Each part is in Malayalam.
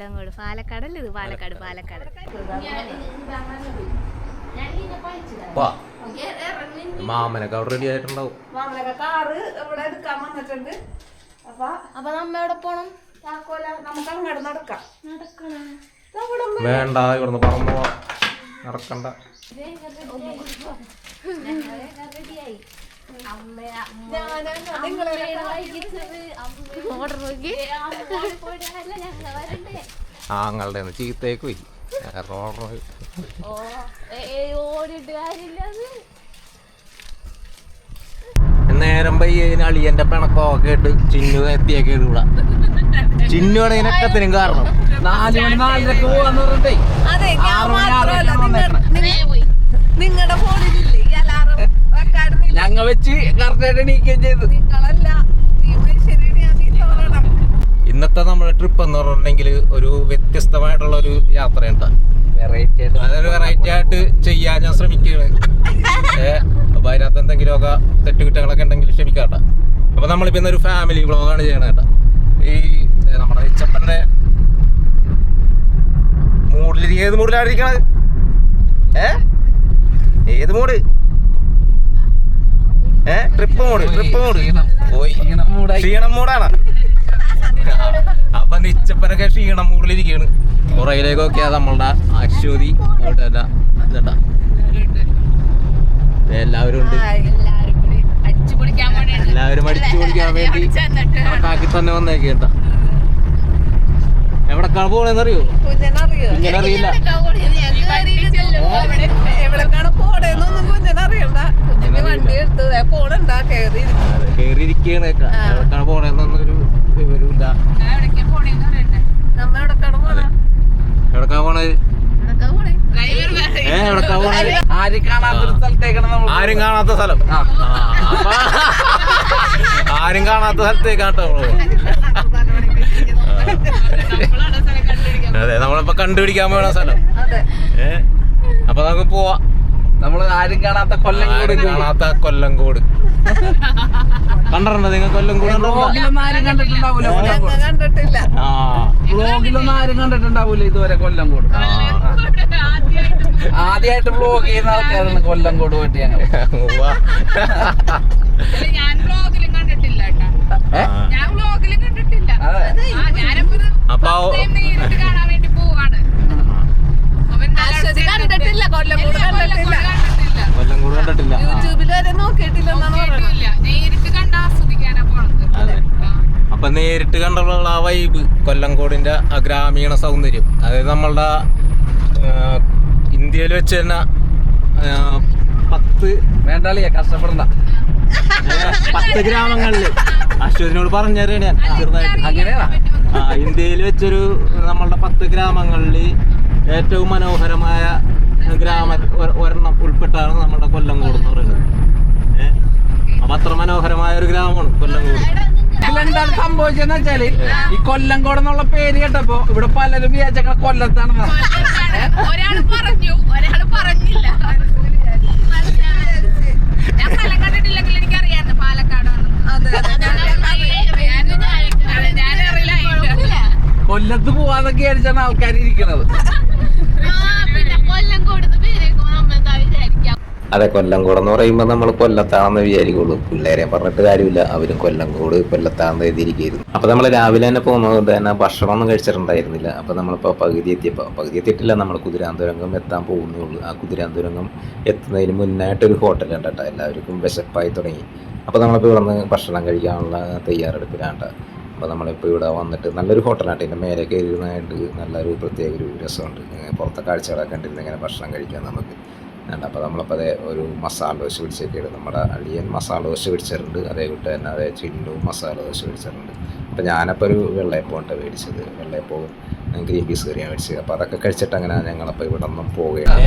കൊല്ലങ്കോട്. പാലക്കാടല്ലേ ഇത്? പാലക്കാട്. പാലക്കാട്. മാമനൊക്കെ അവിടെ റെഡി ആയിട്ടുണ്ടാവും. മാമനൊക്കെ കാറ് ഇവിടെ എടുക്കാൻ വന്നിട്ടുണ്ട്. അപ്പൊ നമ്മ എവിടെ പോണം? നമുക്ക് അങ്ങോട്ട് നടക്കാം. വേണ്ട, ഇവിടുന്ന് പറന്നു പോവാ. നടക്കണ്ട. ആങ്ങളുടെ ചീത്തേക്ക് പോയി. നേരം പയ്യന് അളിയന്റെ പിണക്കൊക്കെ ഇട്ട് ചിന്നു എത്തിയൊക്കെ ഇവിടെ. ചിന്നുവാണ് ഇതിനൊക്കത്തിനും കാരണം. 4 മണി 4:30 പോവാന്ന് പറഞ്ഞിട്ടേ. നിങ്ങളുടെ ഫോണിലില്ലേ ഈ അലാറം വെക്കാട്? ഞങ്ങ വെച്ച് കറക്റ്റായിട്ട് എണീക്കുകയും ചെയ്തു. നിങ്ങളല്ല, ഇന്നത്തെ നമ്മുടെ ട്രിപ്പ് എന്ന് പറഞ്ഞിട്ടുണ്ടെങ്കിൽ ഒരു വ്യത്യസ്തമായിട്ടുള്ള ഒരു യാത്രയുണ്ട്. അതൊരു വെറൈറ്റി ആയിട്ട് ചെയ്യാൻ ഞാൻ ശ്രമിക്കുകയാണ്. അപ്പൊ അതിനകത്ത് എന്തെങ്കിലുമൊക്കെ തെറ്റുകുറ്റങ്ങളൊക്കെ ഉണ്ടെങ്കിൽ ക്ഷമിക്കാട്ടോ. അപ്പൊ നമ്മളിപ്പോ ഇന്നൊരു ഫാമിലി വ്ളോഗാണ് ചെയ്യണത് കേട്ടോ. ഈ നമ്മുടെ ഇച്ചപ്പന്റെ മൂഡിൽ ഏത് മൂഡിലായിരിക്കണത്? ഏത് mood? Trip mood. Trip mood പോയി ക്ഷീണം മൂടാണ്. അപ്പൊ നിച്ചപ്പനൊക്കെ ക്ഷീണം മൂടിലിരിക്കുകയാണ്. പുറയിലേക്കൊക്കെയാ നമ്മളുടെ അശ്വതി ഇതേട്ടാ. എല്ലാവരും ഉണ്ട്. എല്ലാവരും അടിച്ചു പൊളിക്കാൻ വേണ്ടി കാക്കി തന്നെ വന്നേക്കേട്ടാ. എവിടെക്കാണ് പോണെന്നറിയോ? കുഞ്ഞനറിയില്ല. എവിടെക്കാണ് പോണേന്നൊന്നും കുഞ്ഞനറിയണ്ട. വണ്ടി എടുത്ത് പോണണ്ടാ കേറിയിരിക്കുകയാണ്. എവിടെക്കാണ് പോണേന്നൊന്നൊരു വിവരമില്ല. നമ്മ എവിടെക്കാണ് പോണേ? എവിടെക്കാ പോണത്? എവിടെക്കാ പോണത്? ആരും കാണാത്തൊരു സ്ഥലത്തേക്കാണ് നമ്മൾ. ആരും കാണാത്ത സ്ഥലം. ആരും കാണാത്ത സ്ഥലത്തേക്കാട്ടോ. അതെ, നമ്മളിപ്പോ കണ്ടുപിടിക്കാൻ പോണ സ്ഥലം. അപ്പൊ നമുക്ക് പോവാ. നമ്മള് ആരും കാണാത്ത കൊല്ലങ്കോട്. കൊല്ലങ്കോട് കണ്ടിട്ടുണ്ടോ നിങ്ങൾ? കൊല്ലങ്കോട് വ്ലോഗിലൊന്നും ആരും കണ്ടിട്ടുണ്ടാവൂല. കണ്ടിട്ടില്ല. വ്ലോഗിലൊന്നും ആരും കണ്ടിട്ടുണ്ടാവൂല ഇതുവരെ കൊല്ലങ്കോട്. ആദ്യമായിട്ട് വ്ലോഗ് ചെയ്യുന്ന ആൾക്കാരാണ് കൊല്ലങ്കോട് പോയിട്ട് ഞങ്ങൾ. അപ്പൊ കൊല്ലങ്കോട് കണ്ടിട്ടില്ല. യൂട്യൂബിൽ വരെ നോക്കിയിട്ടില്ല. അതെ, അപ്പൊ നേരിട്ട് കണ്ടുള്ള ആ വൈബ്, കൊല്ലങ്കോടിന്റെ ആ ഗ്രാമീണ സൗന്ദര്യം, അതായത് നമ്മളുടെ ഇന്ത്യയിൽ വെച്ച് തന്നെ 10 വേണ്ടാളിയാ കഷ്ടപ്പെടണ്ട. 10 ഗ്രാമങ്ങളില് അശ്വതിനോട് പറഞ്ഞറിയാണ് ഞാൻ ചെറുതായിട്ട്. അങ്ങനെയാ ഇന്ത്യയിൽ വെച്ചൊരു നമ്മളുടെ 10 ഗ്രാമങ്ങളിൽ ഏറ്റവും മനോഹരമായ ഒരെണ്ണം ഉൾപ്പെട്ടാണ് നമ്മുടെ കൊല്ലങ്കോട് എന്ന് പറയുന്നത്. അപ്പൊ അത്ര മനോഹരമായ ഒരു ഗ്രാമമാണ് കൊല്ലങ്കോട്. ഇതിലെന്താണ് സംഭവിച്ചെന്ന് വെച്ചാല്, ഈ കൊല്ലങ്കോട് എന്നുള്ള പേര് കേട്ടപ്പോ ഇവിടെ പലരും വിചാരിച്ച കൊല്ലത്താണെന്ന്. ഒരാള് പറഞ്ഞു, ഒരാള് പറഞ്ഞില്ല. ഞാൻ സ്ഥലം കണ്ടിട്ടില്ലെങ്കിൽ എനിക്കറിയായിരുന്നു പാലക്കാടാണ്. കൊല്ലത്ത് പോവാതൊക്കെ വിചാരിച്ചാണ് ആൾക്കാർ ഇരിക്കുന്നത്. അതെ, കൊല്ലങ്കോട് എന്ന് പറയുമ്പോൾ നമ്മൾ കൊല്ലത്താണെന്ന് വിചാരിക്കുള്ളൂ. പിള്ളേരെ പറഞ്ഞിട്ട് കാര്യമില്ല, അവരും കൊല്ലങ്കോട് കൊല്ലത്താണെന്ന് എഴുതിയിരിക്കുന്നു. അപ്പോൾ നമ്മൾ രാവിലെ തന്നെ പോകുന്നത് കൊണ്ട് തന്നെ ഭക്ഷണമൊന്നും കഴിച്ചിട്ടുണ്ടായിരുന്നില്ല. അപ്പോൾ നമ്മളിപ്പോൾ പകുതി എത്തിയിട്ടില്ല, നമ്മൾ കുതിരാന്തുരങ്കം എത്താൻ പോകുന്നേ ഉള്ളൂ. ആ കുതിരാന്തുരങ്കം എത്തുന്നതിന് മുന്നായിട്ടൊരു ഹോട്ടലുണ്ട് കേട്ടോ. എല്ലാവർക്കും വിശപ്പായി തുടങ്ങി. അപ്പോൾ നമ്മളിപ്പോൾ ഇവിടെ നിന്ന് ഭക്ഷണം കഴിക്കാനുള്ള തയ്യാറെടുപ്പിലാണ്. അപ്പോൾ നമ്മളിപ്പോൾ ഇവിടെ വന്നിട്ട് നല്ലൊരു ഹോട്ടലാണ്. ഇതിൻ്റെ മേലെ കയറുന്നതായിട്ട് നല്ലൊരു പ്രത്യേക ഒരു രസമുണ്ട്. പുറത്തെ കാഴ്ചകളൊക്കെ കണ്ടിരുന്ന് ഇങ്ങനെ ഭക്ഷണം കഴിക്കാൻ നമുക്ക്. അപ്പോൾ നമ്മളപ്പോൾ അതേ ഒരു മസാല ദോശ പിടിച്ചൊക്കെയാണ്. നമ്മുടെ അളിയൻ മസാല ദോശ പിടിച്ചിട്ടുണ്ട്. അതേ കൂട്ട് തന്നെ അതേ ചിന്നു മസാല ദോശ പിടിച്ചിട്ടുണ്ട്. അപ്പോൾ ഞാനപ്പോൾ ഒരു വെള്ളയപ്പമാണ് മേടിച്ചത്. വെള്ളയപ്പവും ഗ്രീൻ പീസ് കറിയാണ് മേടിച്ചത്. അപ്പോൾ അതൊക്കെ കഴിച്ചിട്ട് അങ്ങനെ ഞങ്ങളപ്പോൾ ഇവിടെ നിന്നും പോവുകയാണ്.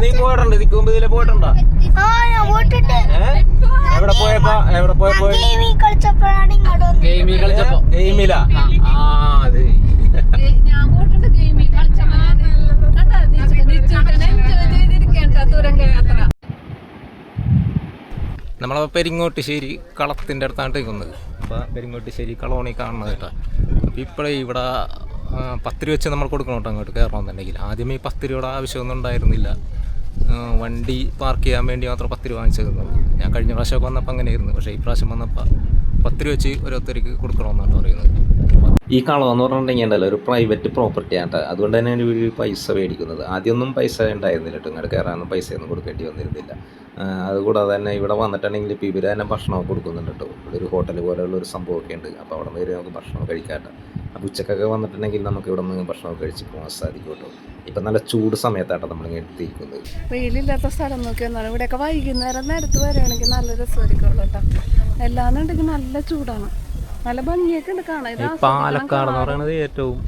നീ പോയിട്ടുണ്ട്? ഇതിക്ക് മുമ്പ് ഇതിലെ പോയിട്ടുണ്ടോ? എവിടെ പോയപ്പോ ഗെയിമിലാ? അതെ, ഞാൻ പോയിട്ടുണ്ട്. ഗെയിമിൽ നമ്മളെ പെരിങ്ങോട്ടുശ്ശേരി കളത്തിൻ്റെ അടുത്താണ് നിൽക്കുന്നത്. അപ്പോൾ പെരിങ്ങോട്ടുശ്ശേരി കളോണി കാണുന്നത് കേട്ടോ. അപ്പോൾ ഇപ്പോഴേ ഇവിടെ 10 രൂപ വെച്ച് നമ്മൾ കൊടുക്കണം കേട്ടോ അങ്ങോട്ട് കയറണമെന്നുണ്ടെങ്കിൽ. ആദ്യമേ ഈ 10 രൂപയുടെ ആവശ്യമൊന്നും ഉണ്ടായിരുന്നില്ല. വണ്ടി പാർക്ക് ചെയ്യാൻ വേണ്ടി മാത്രം 10 രൂപ വാങ്ങിച്ചിരുന്നത്. ഞാൻ കഴിഞ്ഞ പ്രാവശ്യമൊക്കെ വന്നപ്പോൾ അങ്ങനെയായിരുന്നു. പക്ഷേ ഈ പ്രാവശ്യം വന്നപ്പോൾ 10 രൂപ വെച്ച് ഓരോരുത്തർക്ക് കൊടുക്കണമെന്നാണ് പറയുന്നത്. ഈ കളം എന്ന് പറഞ്ഞിട്ടുണ്ടെങ്കിൽ ഉണ്ടല്ലോ ഒരു പ്രൈവറ്റ് പ്രോപ്പർട്ടിയാണ്. അതുകൊണ്ട് തന്നെ ഒരു പൈസ മേടിക്കുന്നത്. ആദ്യമൊന്നും പൈസ ഉണ്ടായിരുന്നില്ല കേട്ടോ. ഇങ്ങോട്ട് കയറാനൊന്നും പൈസയൊന്നും കൊടുക്കേണ്ടി വന്നിരുന്നില്ല. അതുകൂടാതെ തന്നെ ഇവിടെ വന്നിട്ടുണ്ടെങ്കിൽ ഇപ്പോൾ ഇവർ തന്നെ ഭക്ഷണമൊക്കെ കൊടുക്കുന്നുണ്ട് കേട്ടോ. ഇവിടെ ഒരു ഹോട്ടൽ പോലെയുള്ള ഒരു സംഭവമൊക്കെ ഉണ്ട്. അപ്പോൾ അവിടെ നിന്ന് നമുക്ക് ഭക്ഷണം കഴിക്കാട്ടോ. അപ്പോൾ ഉച്ചക്കൊക്കെ വന്നിട്ടുണ്ടെങ്കിൽ നമുക്ക് ഇവിടെ നിന്ന് ഭക്ഷണമൊക്കെ കഴിച്ച് പോകാൻ സാധിക്കും കേട്ടോ. ഇപ്പം നല്ല ചൂട് സമയത്താട്ടോ നമ്മളിങ്ങനെ എത്തിയിരിക്കുന്നത്. വെയിലില്ലാത്ത സ്ഥലം നോക്കി വന്നാണ്. ഇവിടെയൊക്കെ വൈകുന്നേരം നേരത്ത് വരികയാണെങ്കിൽ നല്ല രസമായിരിക്കുള്ളൂ കേട്ടോ. എല്ലാന്നുണ്ടെങ്കിൽ നല്ല ചൂടാണ്. നല്ല ഭംഗിയൊക്കെ ഉണ്ട് കാണാൻ. പാലക്കാട് എന്ന് പറയുന്നത് ഏറ്റവും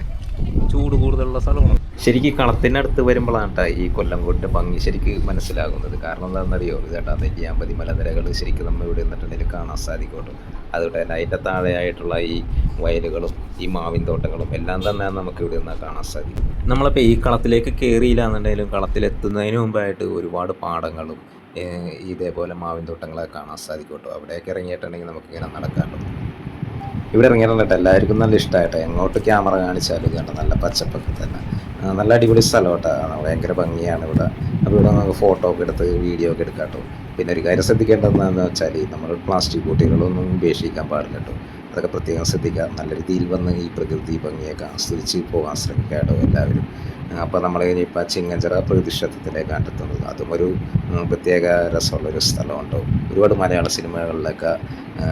ചൂട് കൂടുതലുള്ള സ്ഥലമാണ്. ശരിക്കും കളത്തിനടുത്ത് വരുമ്പോഴാണ് കേട്ടോ ഈ കൊല്ലംകോടിൻ്റെ ഭംഗി ശരിക്കും മനസ്സിലാകുന്നത്. കാരണം എന്താണെന്നറിയോ, ഇതേട്ടാ നെല്ലിയാമ്പതി മലനിരകൾ ശരിക്കും നമ്മൾ ഇവിടെ നിന്നിട്ടുണ്ടെങ്കിൽ കാണാൻ സാധിക്കും കേട്ടോ. അതുകൊണ്ട് തന്നെ അതിൻ്റെ താഴെയായിട്ടുള്ള ഈ വയലുകളും ഈ മാവിൻ തോട്ടങ്ങളും എല്ലാം തന്നെ നമുക്ക് ഇവിടെ നിന്ന് കാണാൻ സാധിക്കും. നമ്മളിപ്പോൾ ഈ കളത്തിലേക്ക് കയറിയില്ല എന്നുണ്ടെങ്കിലും കളത്തിലെത്തുന്നതിന് മുമ്പായിട്ട് ഒരുപാട് പാടങ്ങളും ഇതേപോലെ മാവിൻ തോട്ടങ്ങളൊക്കെ കാണാൻ സാധിക്കും കേട്ടോ. അവിടെയൊക്കെ ഇറങ്ങിയിട്ടുണ്ടെങ്കിൽ നമുക്കിങ്ങനെ നടക്കാമല്ലോ. ഇവിടെ ഇറങ്ങിയിട്ടുണ്ടോ എല്ലാവർക്കും നല്ല ഇഷ്ടമായിട്ടോ. എങ്ങോട്ട് ക്യാമറ കാണിച്ചാലും കേട്ടോ നല്ല പച്ചപ്പൊക്കെ തന്നെ, നല്ല അടിപൊളി സ്ഥലം കേട്ടോ. ഭയങ്കര ഭംഗിയാണ് ഇവിടെ. അപ്പോൾ ഇവിടെ നമുക്ക് ഫോട്ടോ ഒക്കെ എടുത്ത് വീഡിയോ ഒക്കെ എടുക്കാം കേട്ടോ. പിന്നെ ഒരു കാര്യം ശ്രദ്ധിക്കേണ്ടതെന്ന് വെച്ചാൽ നമ്മൾ പ്ലാസ്റ്റിക് കുട്ടികളൊന്നും ഉപേക്ഷിക്കാൻ പാടില്ല കേട്ടോ. അതൊക്കെ പ്രത്യേകം ശ്രദ്ധിക്കുക. നല്ല രീതിയിൽ വന്ന് ഈ പ്രകൃതി ഭംഗിയൊക്കെ ആസ്വദിച്ച് പോകാൻ ശ്രമിക്കുക കേട്ടോ എല്ലാവരും. അപ്പോൾ നമ്മൾ ഇനിയിപ്പോൾ ചിങ്ങഞ്ചിറ പ്രകൃതിക്ഷേത്രത്തിലേക്കാണ് എത്തുന്നത്. അതും ഒരു പ്രത്യേക രസമുള്ളൊരു സ്ഥലമുണ്ടോ. ഒരുപാട് മലയാള സിനിമകളിലൊക്കെ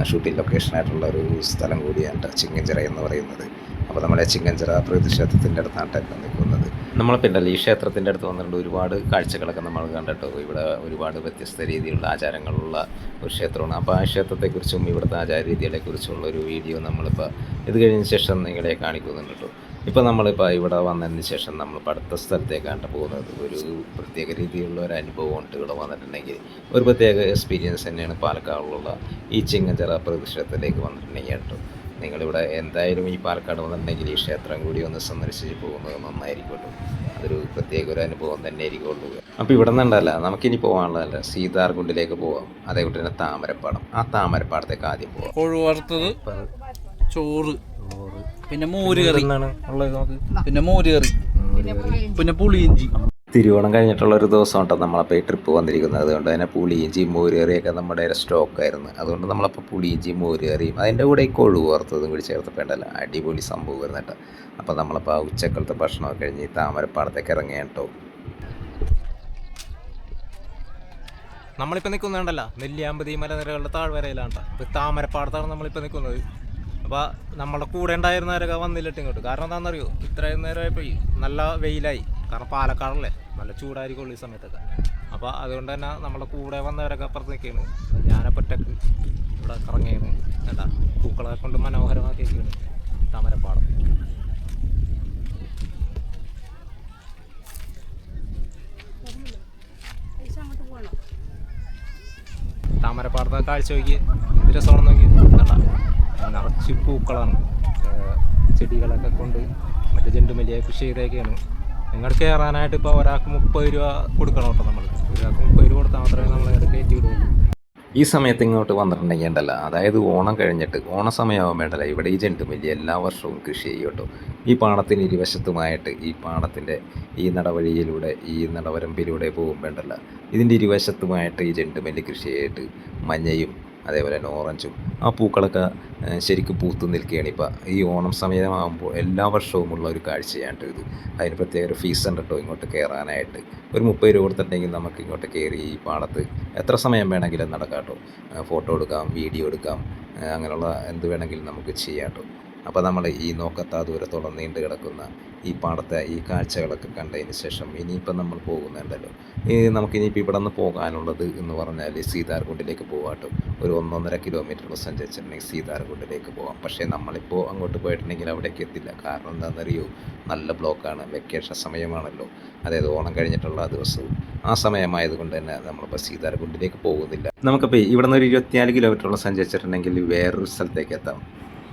ഷൂട്ടിംഗ് ലൊക്കേഷനായിട്ടുള്ള ഒരു സ്ഥലം കൂടിയാണ് ചിങ്ങഞ്ചിറ എന്ന് പറയുന്നത്. അപ്പോൾ നമ്മളെ ചിങ്ങഞ്ചിറ പ്രകൃതിക്ഷേത്രത്തിൻ്റെ അടുത്താണ് നിൽക്കുന്നത്. നമ്മളിപ്പോൾ ഈ ക്ഷേത്രത്തിൻ്റെ അടുത്ത് വന്നിട്ടുണ്ട് ഒരുപാട് കാഴ്ചകളൊക്കെ നമ്മൾ കണ്ടിട്ടോ. ഇവിടെ ഒരുപാട് വ്യത്യസ്ത രീതിയിലുള്ള ആചാരങ്ങളുള്ള ഒരു ക്ഷേത്രമാണ്. അപ്പോൾ ആ ക്ഷേത്രത്തെക്കുറിച്ചും ഇവിടുത്തെ ആചാര രീതികളെക്കുറിച്ചുള്ള ഒരു വീഡിയോ നമ്മളിപ്പോൾ ഇത് കഴിഞ്ഞ ശേഷം നിങ്ങളെ കാണിക്കുന്നുണ്ട് കേട്ടോ. ഇപ്പോൾ നമ്മളിപ്പോൾ ഇവിടെ വന്നതിന് ശേഷം നമ്മളിപ്പോൾ അടുത്ത സ്ഥലത്തേക്കാണ് പോകുന്നത്. ഒരു പ്രത്യേക രീതിയിലുള്ള ഒരു അനുഭവം ഉണ്ട് ഇവിടെ വന്നിട്ടുണ്ടെങ്കിൽ. ഒരു പ്രത്യേക എക്സ്പീരിയൻസ് തന്നെയാണ് പാലക്കാടുള്ള ഈ ചിങ്ങഞ്ചിറ പ്രകൃതിക്ഷേത്രത്തിലേക്ക് വന്നിട്ടുണ്ടെങ്കിൽ കേട്ടോ. നിങ്ങളിവിടെ എന്തായാലും ഈ പാലക്കാട് വന്നിട്ടുണ്ടെങ്കിൽ ഈ ക്ഷേത്രം കൂടി ഒന്ന് സന്ദർശിച്ച് പോകുന്നത് നന്നായിരിക്കും കേട്ടോ. അതൊരു പ്രത്യേക ഒരു അനുഭവം തന്നെ ആയിരിക്കുള്ളൂ. അപ്പോൾ ഇവിടെ നിന്നുണ്ടല്ല നമുക്കിനി പോകാനുള്ളതല്ല സീതാർകുണ്ടിലേക്ക് പോവാം. അതേപോലെ തന്നെ താമരപ്പാടം. ആ താമരപ്പാടത്തേക്ക് ആദ്യം പോവാം. കൊഴു വറുത്തത്, ചോറ്, പിന്നെ മോര് കറി, പിന്നെ മോര് കറി, പിന്നെ പുളിയിഞ്ചി. തിരുവോണം കഴിഞ്ഞിട്ടുള്ള ഒരു ദിവസം കേട്ടോ നമ്മളപ്പോൾ ഈ ട്രിപ്പ് വന്നിരിക്കുന്നത്. അതുകൊണ്ട് തന്നെ പുളിയിഞ്ചിയും മോര് കറിയൊക്കെ നമ്മുടെ സ്റ്റോക്കായിരുന്നു. അതുകൊണ്ട് നമ്മളപ്പോൾ പുളിയിഞ്ചിയും മോര് കറിയും അതിൻ്റെ കൂടെ ഈ കൊഴു വറുത്തതും കൂടി ചേർത്തിട്ടുണ്ടല്ല അടിപൊളി സംഭവം വരുന്ന കേട്ടോ. അപ്പോൾ നമ്മളപ്പോൾ ആ ഉച്ചക്കലത്തെ ഭക്ഷണമൊക്കെ കഴിഞ്ഞ് ഈ താമരപ്പാടത്തേക്ക് ഇറങ്ങിയാണ് കേട്ടോ. നമ്മളിപ്പോൾ നിൽക്കുന്നുണ്ടല്ലോ നെല്ലിയാമ്പതി മലനിരകളുടെ താഴ്വരയിലാണ് കേട്ടോ. ഇപ്പോൾ താമരപ്പാടത്താണ് നമ്മളിപ്പോൾ നിൽക്കുന്നത്. അപ്പോൾ നമ്മുടെ കൂടെ ഉണ്ടായിരുന്നവരൊക്കെ വന്നില്ലിട്ട് ഇങ്ങോട്ട്. കാരണം എന്താണെന്നറിയോ, ഇത്രയും നേരമായപ്പോൾ നല്ല വെയിലായി. കാരണം പാലക്കാടല്ലേ നല്ല ചൂടായിരിക്കുള്ളൂ ഈ സമയത്തൊക്കെ. അപ്പോൾ അതുകൊണ്ട് തന്നെ നമ്മുടെ കൂടെ വന്നവരൊക്കെ അപ്പുറത്ത് നിൽക്കുകയാണ്. ഞാനപ്പോൾ ഒറ്റക്ക് ഇവിടെ കറങ്ങിയാണ് കേട്ടാ. പൂക്കളെ കൊണ്ട് മനോഹരമാക്കിയിരിക്കുകയാണ് താമരപ്പാടം. താമരപ്പാടത്തെ കാഴ്ച നോക്കി എന്ത് രസമാണെന്ന് നോക്കി കേട്ടാ. നിറച്ച് പൂക്കളാണ്, ചെടികളൊക്കെ കൊണ്ട് മറ്റേ ചെണ്ടുമല്ലിയ കൃഷി ചെയ്തൊക്കെയാണ്. നിങ്ങൾ കയറാനായിട്ട് ഇപ്പോൾ ഒരാൾക്ക് 30 രൂപ കൊടുക്കണം കേട്ടോ. നമ്മൾ ഒരാൾക്ക് 30 രൂപ കൊടുത്താൽ മാത്രമേ നമ്മൾ ഇടയ്ക്ക് കയറ്റി വിടുള്ളൂ. ഈ സമയത്ത് ഇങ്ങോട്ട് വന്നിട്ടുണ്ടെങ്കിൽ ഉണ്ടല്ലോ, അതായത് ഓണം കഴിഞ്ഞിട്ട് ഓണസമയമാകുമ്പോൾ ഉണ്ടല്ലോ ഇവിടെ ഈ ചെണ്ടുമല്ലി എല്ലാ വർഷവും കൃഷി ചെയ്യും കേട്ടോ. ഈ പാടത്തിന് ഇരുവശത്തുമായിട്ട് ഈ പാടത്തിൻ്റെ ഈ നടവഴിയിലൂടെ ഈ നടവരമ്പിലൂടെ പോകുമ്പോൾ ഉണ്ടല്ലോ ഇതിൻ്റെ ഇരുവശത്തുമായിട്ട് ഈ ചെണ്ടുമല്ലി കൃഷി ചെയ്തിട്ട് മഞ്ഞയും അതേപോലെ തന്നെ ഓറഞ്ചും ആ പൂക്കളൊക്കെ ശരിക്കും പൂത്തു നിൽക്കുകയാണ്. ഇപ്പം ഈ ഓണം സമയമാകുമ്പോൾ എല്ലാ വർഷവും ഉള്ള ഒരു കാഴ്ചയാണ് ഇത്. അതിന് പ്രത്യേക ഒരു ഫീസ് ഉണ്ട് കേട്ടോ ഇങ്ങോട്ട് കയറാനായിട്ട്. ഒരു 30 രൂപ കൊടുത്തിട്ടുണ്ടെങ്കിൽ നമുക്ക് ഇങ്ങോട്ട് കയറി ഈ പാടത്ത് എത്ര സമയം വേണമെങ്കിലും നടക്കാം കേട്ടോ. ഫോട്ടോ എടുക്കാം, വീഡിയോ എടുക്കാം, അങ്ങനെയുള്ള എന്ത് വേണമെങ്കിലും നമുക്ക് ചെയ്യാം കേട്ടോ. അപ്പോൾ നമ്മൾ ഈ നോക്കത്താ ദൂരത്തോളം നീണ്ടു കിടക്കുന്ന ഈ പാടത്തെ ഈ കാഴ്ചകളൊക്കെ കണ്ടതിന് ശേഷം ഇനിയിപ്പം നമ്മൾ പോകുന്നുണ്ടല്ലോ, നമുക്കിനിയിപ്പോൾ ഇവിടെ നിന്ന് പോകാനുള്ളത് എന്ന് പറഞ്ഞാൽ സീതാർകുണ്ടിലേക്ക് പോകാം കേട്ടോ. ഒരു 1.5 കിലോമീറ്റർ സഞ്ചരിച്ചിട്ടുണ്ടെങ്കിൽ സീതാർകുണ്ടിലേക്ക് പോകാം. പക്ഷേ നമ്മളിപ്പോൾ അങ്ങോട്ട് പോയിട്ടുണ്ടെങ്കിൽ അവിടേക്ക് എത്തില്ല. കാരണം എന്താണെന്നറിയോ, നല്ല ബ്ലോക്കാണ്. വെക്കേഷൻ സമയമാണല്ലോ, അതായത് ഓണം കഴിഞ്ഞിട്ടുള്ള ദിവസവും ആ സമയമായതുകൊണ്ട് തന്നെ നമ്മളിപ്പോൾ സീതാർകുണ്ടിലേക്ക് പോകുന്നില്ല. നമുക്കിപ്പോൾ ഇവിടെ നിന്ന് ഒരു 24 കിലോമീറ്ററോളം സഞ്ചരിച്ചിട്ടുണ്ടെങ്കിൽ വേറൊരു സ്ഥലത്തേക്ക് എത്താം.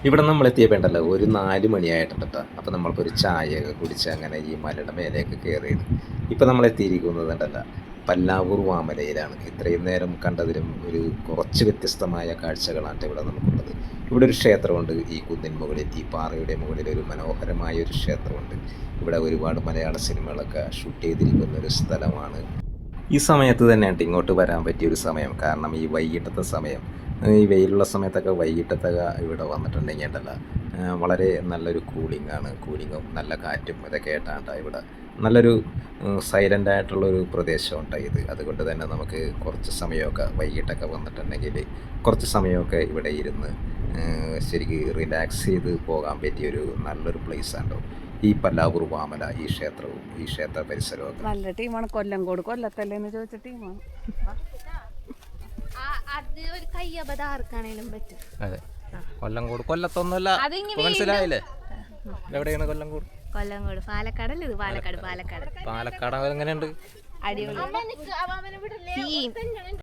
ഇവിടെ നമ്മളെത്തിയപ്പോണ്ടല്ലോ ഒരു 4 മണിയായിട്ടുണ്ട് കേട്ടോ. അപ്പോൾ നമ്മളിപ്പോൾ ഒരു ചായയൊക്കെ കുടിച്ച് അങ്ങനെ ഈ മലയുടെ മേലേക്ക് കയറിയത്. ഇപ്പോൾ നമ്മളെത്തിയിരിക്കുന്നതുണ്ടല്ലോ പല്ലാവൂർ വാമലയിലാണ്. ഇത്രയും നേരം കണ്ടതിലും ഒരു കുറച്ച് വ്യത്യസ്തമായ കാഴ്ചകളാണ് ഇവിടെ നമുക്കുള്ളത്. ഇവിടെ ഒരു ക്ഷേത്രമുണ്ട് ഈ കുന്നിൻ മുകളിൽ, ഈ പാറയുടെ മുകളിൽ ഒരു മനോഹരമായ ഒരു ക്ഷേത്രമുണ്ട്. ഇവിടെ ഒരുപാട് മലയാള സിനിമകളൊക്കെ ഷൂട്ട് ചെയ്തിരിക്കുന്ന ഒരു സ്ഥലമാണ്. ഈ സമയത്ത് തന്നെയാണ് ഇങ്ങോട്ട് വരാൻ പറ്റിയൊരു സമയം. കാരണം ഈ വൈകിട്ടത്തെ സമയം, ഈ വെയിലുള്ള സമയത്തൊക്കെ വൈകിട്ടത്തൊക്കെ ഇവിടെ വന്നിട്ടുണ്ടെങ്കിൽ ഉണ്ടല്ലോ വളരെ നല്ലൊരു കൂളിങ്ങും നല്ല കാറ്റും ഇതൊക്കെ ആയിട്ടാണ് ഇവിടെ. നല്ലൊരു സൈലൻ്റ് ആയിട്ടുള്ളൊരു പ്രദേശമുണ്ട് ഇത്. അതുകൊണ്ട് തന്നെ നമുക്ക് കുറച്ച് സമയമൊക്കെ വൈകിട്ടൊക്കെ വന്നിട്ടുണ്ടെങ്കിൽ കുറച്ച് സമയമൊക്കെ ഇവിടെ ഇരുന്ന് ശരിക്ക് റിലാക്സ് ചെയ്ത് പോകാൻ പറ്റിയൊരു നല്ലൊരു പ്ലേസാണ് ഈ പല്ലാവൂർ വാമല, ഈ ക്ഷേത്രവും ഈ ക്ഷേത്ര പരിസരവും. നല്ല ടീമാണ്. കൊല്ലങ്കോട് കൊല്ലത്തല്ലേ എന്ന് ചോദിച്ച ടീമാണ്. അത് ഒരു കയ്യബദ്ധം ആർക്കാണേലും പറ്റും. അതെ, കൊല്ലങ്കോട് കൊല്ലത്തൊന്നുമല്ല, മനസ്സിലായില്ലേ? എവിടെയാണ് കൊല്ലങ്കോട്? കൊല്ലങ്കോട് പാലക്കാടല്ലേ ഇത്? പാലക്കാട്. പാലക്കാട് എങ്ങനെയുണ്ട്? അടിപൊളി.